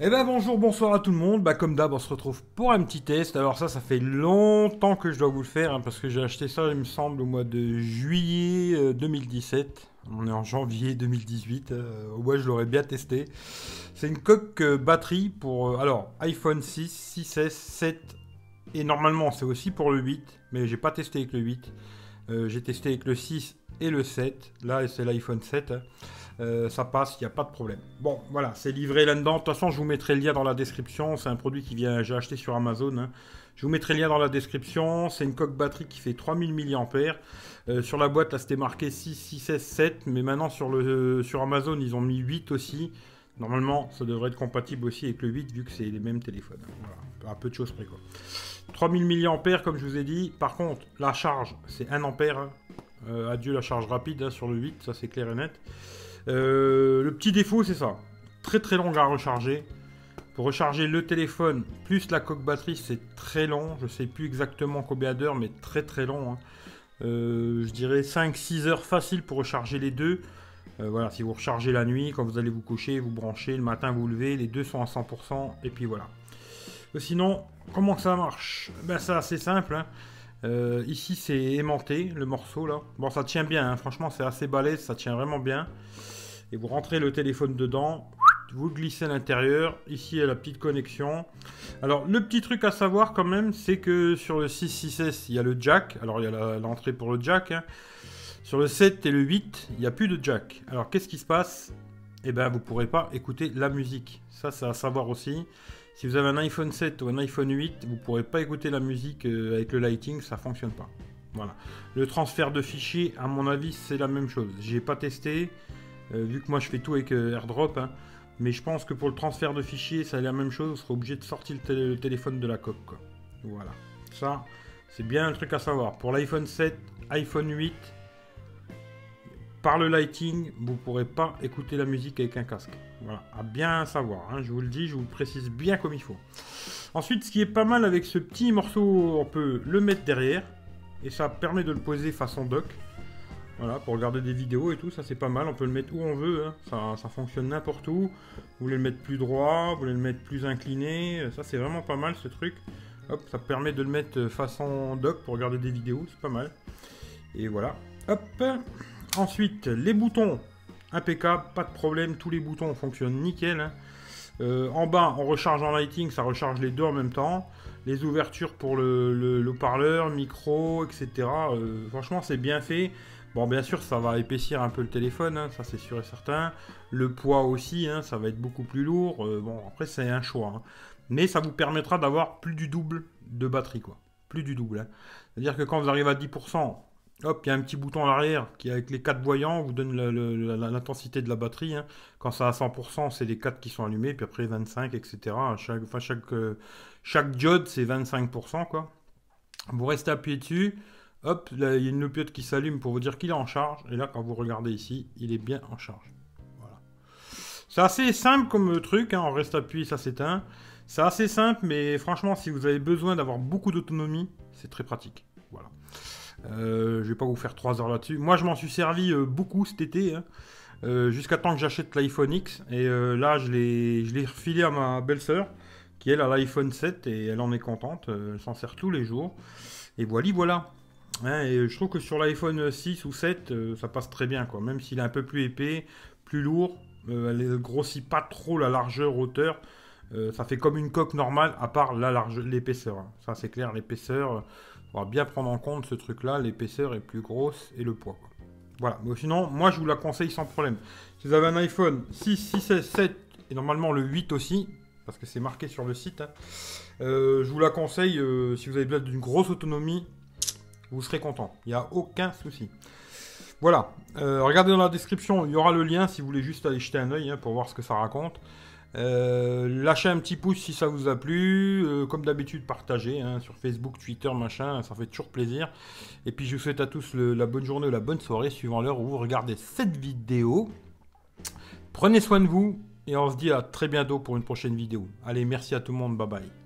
Eh ben bonjour, bonsoir à tout le monde. Bah comme d'hab, on se retrouve pour un petit test. Alors ça fait longtemps que je dois vous le faire, hein, parce que j'ai acheté ça, il me semble, au mois de juillet 2017. On est en janvier 2018. Au moins, je l'aurais bien testé. C'est une coque batterie pour alors iPhone 6, 6S, 7 et normalement c'est aussi pour le 8, mais j'ai pas testé avec le 8. J'ai testé avec le 6 et le 7. Là, c'est l'iPhone 7. Hein. Ça passe, il n'y a pas de problème. Bon, voilà, c'est livré là-dedans. De toute façon, je vous mettrai le lien dans la description. C'est un produit j'ai acheté sur Amazon. Hein. Je vous mettrai le lien dans la description. C'est une coque batterie qui fait 3000 mAh. Sur la boîte, là, c'était marqué 6, 6S, 7. Mais maintenant, sur Amazon, ils ont mis 8 aussi. Normalement, ça devrait être compatible aussi avec le 8, vu que c'est les mêmes téléphones. Voilà, à peu de choses près, quoi. 3000 mAh, comme je vous ai dit. Par contre, la charge, c'est 1 ampère. Hein. Adieu la charge rapide hein, sur le 8, ça c'est clair et net. Le petit défaut, c'est ça. Très très long à recharger. Pour recharger le téléphone plus la coque batterie, c'est très long. Je sais plus exactement combien d'heures, mais très très long. Hein. Je dirais 5-6 heures facile pour recharger les deux. Voilà, si vous rechargez la nuit, quand vous allez vous coucher, vous branchez, le matin vous levez, les deux sont à 100%, et puis voilà. Sinon, comment ça marche? Ben, c'est assez simple. Hein. Ici, c'est aimanté, le morceau là. Bon, ça tient bien, hein. Franchement, c'est assez balèze, ça tient vraiment bien. Et vous rentrez le téléphone dedans, vous le glissez à l'intérieur. Ici, il y a la petite connexion. Alors, le petit truc à savoir quand même, c'est que sur le 6S, il y a le jack. Alors, il y a l'entrée pour le jack. Hein. Sur le 7 et le 8, il n'y a plus de jack. Alors, qu'est-ce qui se passe? Eh bien, vous ne pourrez pas écouter la musique. Ça, c'est à savoir aussi. Si vous avez un iPhone 7 ou un iPhone 8, vous ne pourrez pas écouter la musique avec le lighting, ça ne fonctionne pas. Voilà. Le transfert de fichiers, à mon avis, c'est la même chose. J'ai pas testé, vu que moi je fais tout avec AirDrop, hein, mais je pense que pour le transfert de fichiers, c'est la même chose. Vous serez obligé de sortir le téléphone de la coque. Quoi. Voilà. Ça, c'est bien un truc à savoir. Pour l'iPhone 7, iPhone 8, par le lighting, vous ne pourrez pas écouter la musique avec un casque. Voilà, à bien savoir, hein, je vous le dis, je vous le précise bien comme il faut. Ensuite, ce qui est pas mal avec ce petit morceau, on peut le mettre derrière, et ça permet de le poser façon dock. Voilà, pour regarder des vidéos et tout, ça c'est pas mal, on peut le mettre où on veut, hein. Ça fonctionne n'importe où. Vous voulez le mettre plus droit, vous voulez le mettre plus incliné, ça c'est vraiment pas mal ce truc. Hop, ça permet de le mettre façon dock pour regarder des vidéos, c'est pas mal. Et voilà, hop. Ensuite, les boutons, impeccable, pas de problème, tous les boutons fonctionnent nickel. Hein. En bas, on recharge en lighting, ça recharge les deux en même temps. Les ouvertures pour le haut-parleur, micro, etc. Franchement, c'est bien fait. Bon, bien sûr, ça va épaissir un peu le téléphone, hein, ça c'est sûr et certain. Le poids aussi, hein, ça va être beaucoup plus lourd. Bon, après, c'est un choix. Hein. Mais ça vous permettra d'avoir plus du double de batterie, quoi. Plus du double. Hein. C'est-à-dire que quand vous arrivez à 10%, hop, il y a un petit bouton à l'arrière qui, avec les 4 voyants, vous donne l'intensité de la batterie. Hein. Quand c'est à 100%, c'est les 4 qui sont allumés, puis après 25, etc. Chaque diode, c'est 25%, quoi. Vous restez appuyé dessus. Hop, là, il y a une loupiote qui s'allume pour vous dire qu'il est en charge. Et là, quand vous regardez ici, il est bien en charge. Voilà. C'est assez simple comme truc. Hein. On reste appuyé, ça s'éteint. C'est assez simple, mais franchement, si vous avez besoin d'avoir beaucoup d'autonomie, c'est très pratique. Voilà. Je vais pas vous faire 3 heures là-dessus. Moi, je m'en suis servi beaucoup cet été, hein, jusqu'à temps que j'achète l'iPhone X. Et là, je l'ai refilé à ma belle-sœur, qui elle a l'iPhone 7 et elle en est contente. Elle s'en sert tous les jours. Et voilà. Hein, et je trouve que sur l'iPhone 6 ou 7, ça passe très bien, quoi. Même s'il est un peu plus épais, plus lourd, elle ne grossit pas trop la largeur, hauteur. Ça fait comme une coque normale, à part l'épaisseur. Hein. Ça, c'est clair, l'épaisseur. On va bien prendre en compte ce truc-là. L'épaisseur est plus grosse et le poids. Quoi. Voilà. Mais sinon, moi, je vous la conseille sans problème. Si vous avez un iPhone 6, 6, 7 et normalement le 8 aussi, parce que c'est marqué sur le site, hein, je vous la conseille. Si vous avez besoin d'une grosse autonomie, vous serez content. Il n'y a aucun souci. Voilà. Regardez dans la description, il y aura le lien si vous voulez juste aller jeter un œil hein, pour voir ce que ça raconte. Lâchez un petit pouce si ça vous a plu, comme d'habitude partagez hein, sur Facebook, Twitter, machin, ça fait toujours plaisir. Et puis je vous souhaite à tous la bonne journée ou la bonne soirée suivant l'heure où vous regardez cette vidéo. Prenez soin de vous et on se dit à très bientôt pour une prochaine vidéo. Allez, merci à tout le monde, bye bye.